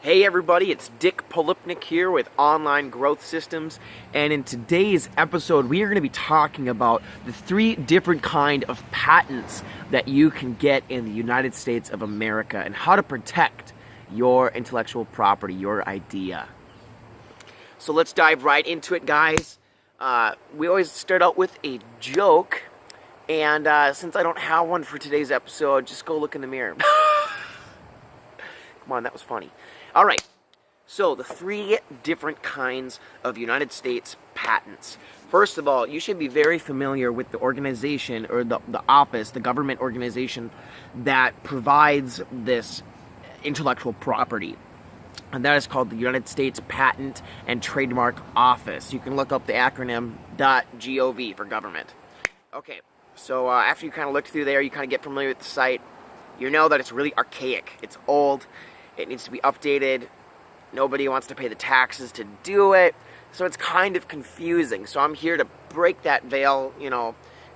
Hey everybody, it's Dick Polipnick here with Online Growth Systems, and in today's episode we are going to be talking about the 3 different kind of patents that you can get in the United States of America and how to protect your intellectual property, your idea. So let's dive right into it, guys. We always start out with a joke, and since I don't have one for today's episode, just go look in the mirror. Come on, that was funny. All right, so the 3 different kinds of United States patents. First of all, you should be very familiar with the organization or the office, the government organization that provides this intellectual property. And that is called the United States Patent and Trademark Office. You can look up the acronym .gov for government. Okay, so after you kind of look through there, you kind of get familiar with the site. You know that it's really archaic. It's old. It needs to be updated. Nobody wants to pay the taxes to do it. So it's kind of confusing. So I'm here to break that veil,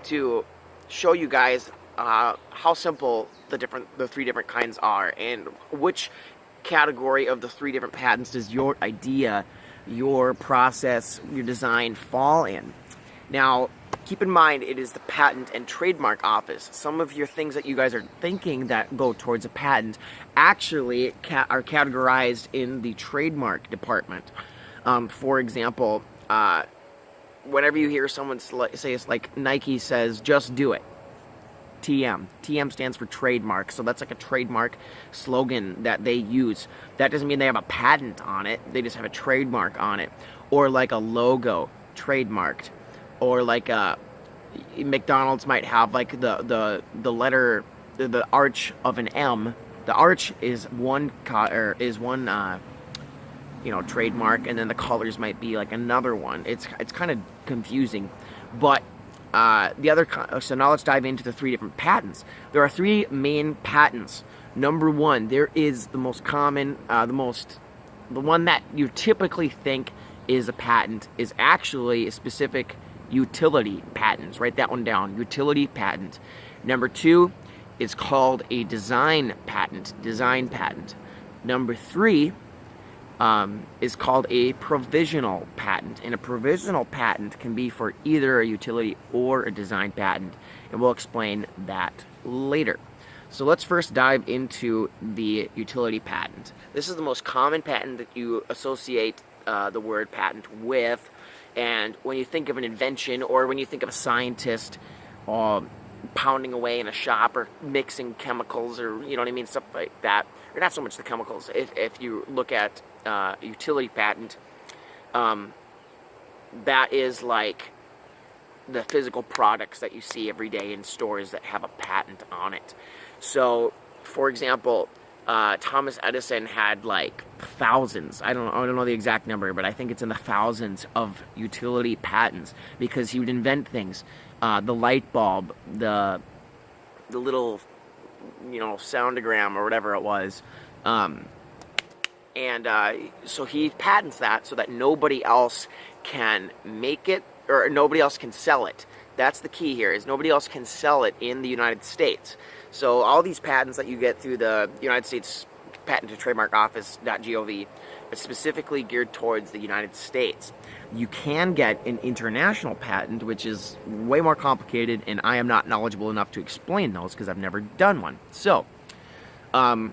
to show you guys how simple the 3 different kinds are and which category of the 3 different patents does your idea, your process, your design fall in. Now, keep in mind, it is the Patent and Trademark Office. Some of your things that you guys are thinking that go towards a patent actually are categorized in the trademark department. For example, whenever you hear someone say, it's like Nike says, just do it. TM. TM stands for trademark, so that's like a trademark slogan that they use. That doesn't mean they have a patent on it, they just have a trademark on it. Or like a logo, trademarked. Or like McDonald's might have like the letter, the arch of an M. The arch is one trademark, and then the colors might be like another one. It's kind of confusing, but so now let's dive into the 3 different patents. There are 3 main patents. Number 1, there is the most common, the one that you typically think is a patent is actually a specific utility patent. Write that one down. Utility patent. Number 2 is called a design patent. Design patent. Number 3 is called a provisional patent. And a provisional patent can be for either a utility or a design patent. And we'll explain that later. So let's first dive into the utility patent. This is the most common patent that you associate the word patent with. And when you think of an invention, or when you think of a scientist pounding away in a shop or mixing chemicals, or stuff like that, or not so much the chemicals. If you look at utility patent, that is like the physical products that you see every day in stores that have a patent on it. So, for example, Thomas Edison had like thousands, I don't know the exact number, but I think it's in the thousands of utility patents, because he would invent things, the light bulb, the little soundogram or whatever it was, so he patents that so that nobody else can make it, or nobody else can sell it. That's the key here, is nobody else can sell it in the United States. So all these patents that you get through the United States Patent and Trademark Office.gov are specifically geared towards the United States. You can get an international patent, which is way more complicated, and I am not knowledgeable enough to explain those because I've never done one. So, the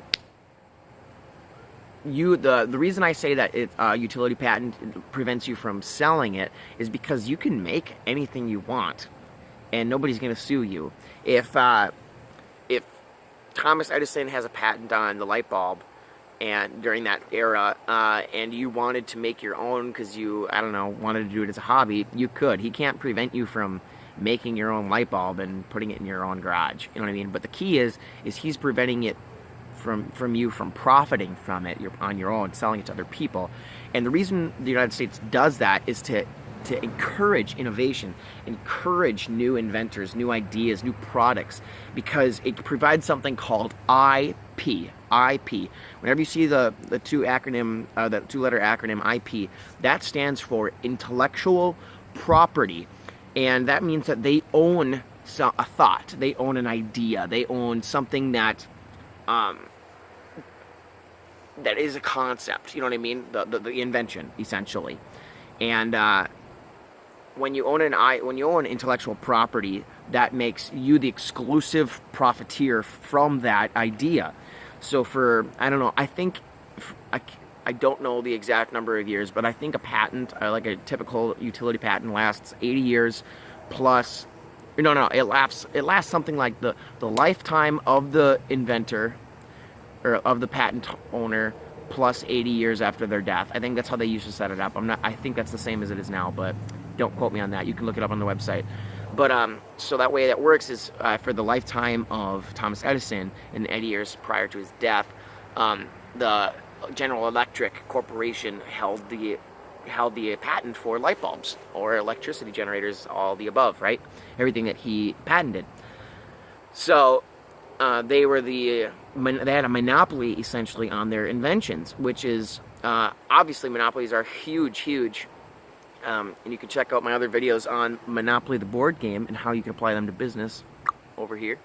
reason I say that utility patent prevents you from selling it is because you can make anything you want, and nobody's going to sue you. If Thomas Edison has a patent on the light bulb, and during that era, and you wanted to make your own because you, wanted to do it as a hobby, you could. He can't prevent you from making your own light bulb and putting it in your own garage. You know what I mean? But the key is he's preventing it from you from profiting from it on your own, selling it to other people. And the reason the United States does that is to encourage innovation, encourage new inventors, new ideas, new products, because it provides something called IP. IP. Whenever you see the 2-letter acronym IP, that stands for intellectual property, and that means that they own a thought, they own an idea, they own something that that is a concept. You know what I mean? The invention, essentially. And when you own intellectual property, that makes you the exclusive profiteer from that idea. So for, I don't know, I think, I don't know the exact number of years, but I think a patent, like a typical utility patent, lasts 80 years plus. No, it lasts something like the lifetime of the inventor or of the patent owner plus 80 years after their death. I think that's how they used to set it up. I think that's the same as it is now, but don't quote me on that. You can look it up on the website. But so that way that works is for the lifetime of Thomas Edison and 80 years prior to his death, the General Electric Corporation held the patent for light bulbs or electricity generators, all the above, right? Everything that he patented. So they had a monopoly essentially on their inventions, which is obviously monopolies are huge. And you can check out my other videos on Monopoly the board game and how you can apply them to business over here.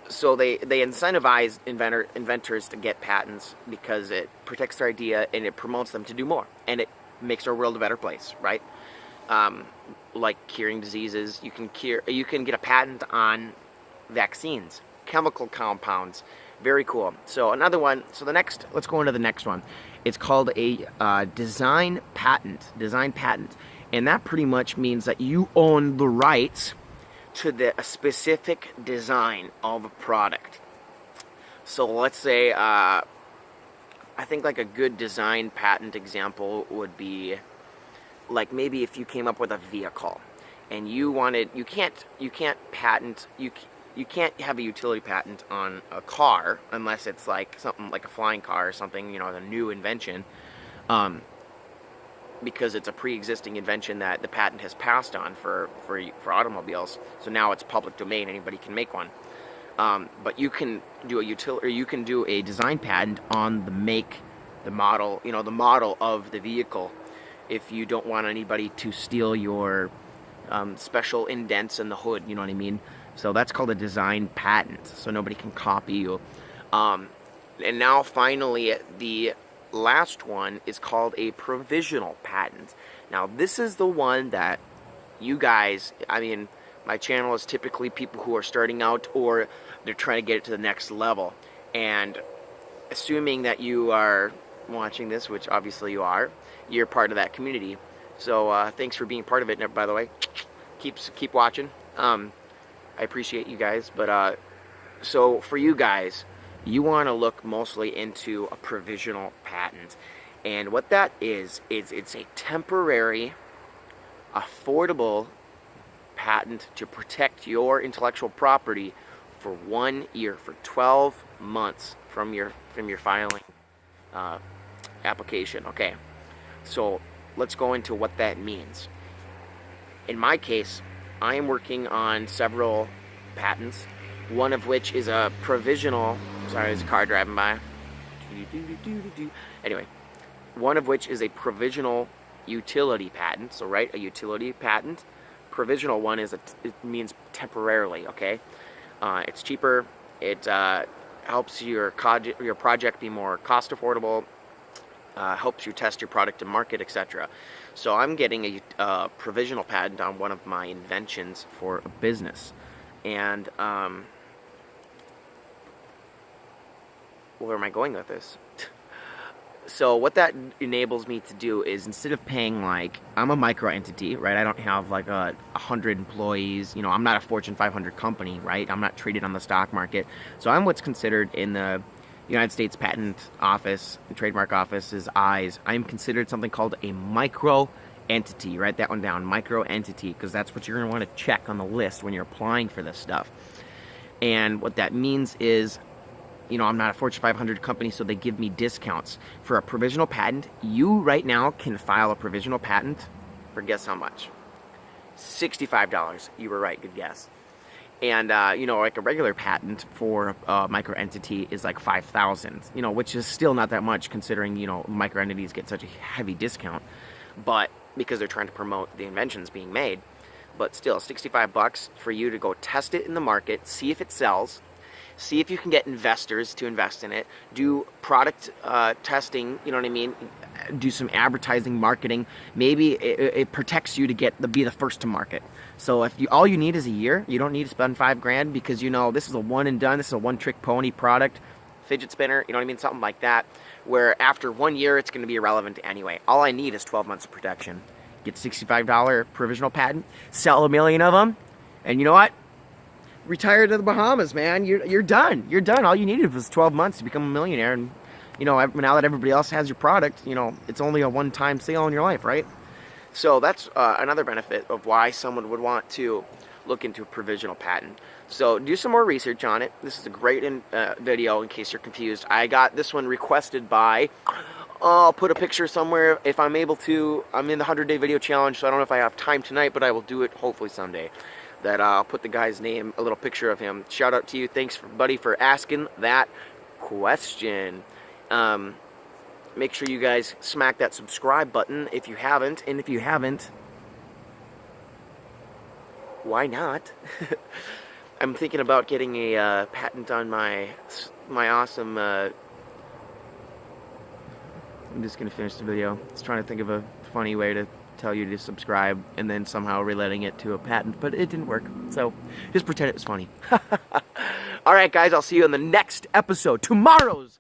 So they incentivize inventors to get patents because it protects their idea and it promotes them to do more, and it makes our world a better place, right? Like curing diseases, you can get a patent on vaccines, chemical compounds. Very cool. So another one. So let's go into the next one. It's called a design patent, and that pretty much means that you own the rights to a specific design of a product. So let's say, I think like a good design patent example would be, like maybe if you came up with a vehicle, and you can't have a utility patent on a car unless it's like something like a flying car or something, a new invention. Because it's a pre-existing invention that the patent has passed on for automobiles. So now it's public domain; anybody can make one. But you can do a design patent on the make, the model, the model of the vehicle, if you don't want anybody to steal your special indents in the hood. You know what I mean? So that's called a design patent. So nobody can copy you. And now finally the last one is called a provisional patent. Now this is the one that you guys, my channel is typically people who are starting out or they're trying to get it to the next level. And assuming that you are watching this, which obviously you are, you're part of that community. So thanks for being part of it, by the way. Keep watching. I appreciate you guys. But so for you guys, you want to look mostly into a provisional patent. And what that is it's a temporary, affordable patent to protect your intellectual property for 1 year, for 12 months from your filing application. Okay, so let's go into what that means. In my case, I am working on several patents, one of which is a provisional. Sorry, there's a car driving by. Anyway, one of which is a provisional utility patent. So, right, a utility patent. Provisional one it means temporarily. Okay, it's cheaper. It helps your project be more cost affordable. Helps you test your product and market, etc. So I'm getting a provisional patent on one of my inventions for a business, and where am I going with this? So what that enables me to do is, instead of paying, like, I'm a micro entity, right? I don't have like 100 employees. I'm not a Fortune 500 company, right? I'm not traded on the stock market. So I'm what's considered in the United States Patent Office and Trademark Office's eyes, I'm considered something called a micro entity. Write that one down, micro entity, because that's what you're going to want to check on the list when you're applying for this stuff. And what that means is, I'm not a Fortune 500 company, so they give me discounts. For a provisional patent, you right now can file a provisional patent for, guess how much? $65. You were right, good guess. And, like a regular patent for a micro entity is like $5,000, which is still not that much considering, micro entities get such a heavy discount, but because they're trying to promote the inventions being made. But still, $65 for you to go test it in the market, see if it sells, See if you can get investors to invest in it. Do product testing, you know what I mean? Do some advertising, marketing. Maybe it protects you to be the first to market. So if all you need is a year, you don't need to spend $5,000 because you know this is a one and done. This is a one-trick pony product, fidget spinner. You know what I mean? Something like that. Where after 1 year, it's going to be irrelevant anyway. All I need is 12 months of protection. Get $65 provisional patent, sell 1 million of them, and you know what? Retire to the Bahamas, man. You're done. You're done. All you needed was 12 months to become a millionaire. And you know, now that everybody else has your product, you know, it's only a one-time sale in your life, right? So that's another benefit of why someone would want to look into a provisional patent. So do some more research on it. This is a great video in case you're confused. I got this one requested by, I'll put a picture somewhere if I'm able to. I'm in the 100-day video challenge, so I don't know if I have time tonight, but I will do it hopefully someday. That I'll put the guy's name, a little picture of him. Shout out to you. Thanks, buddy, for asking that question. Make sure you guys smack that subscribe button if you haven't, and if you haven't, why not? I'm thinking about getting a patent on my awesome. I'm just gonna finish the video. I was trying to think of a funny way to tell you to subscribe, and then somehow relating it to a patent, but it didn't work. So just pretend it was funny. All right, guys. I'll see you in the next episode. Tomorrow's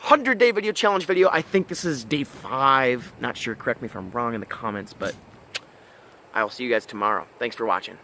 100-day video challenge video. I think this is day 5. Not sure. Correct me if I'm wrong in the comments, but I will see you guys tomorrow. Thanks for watching.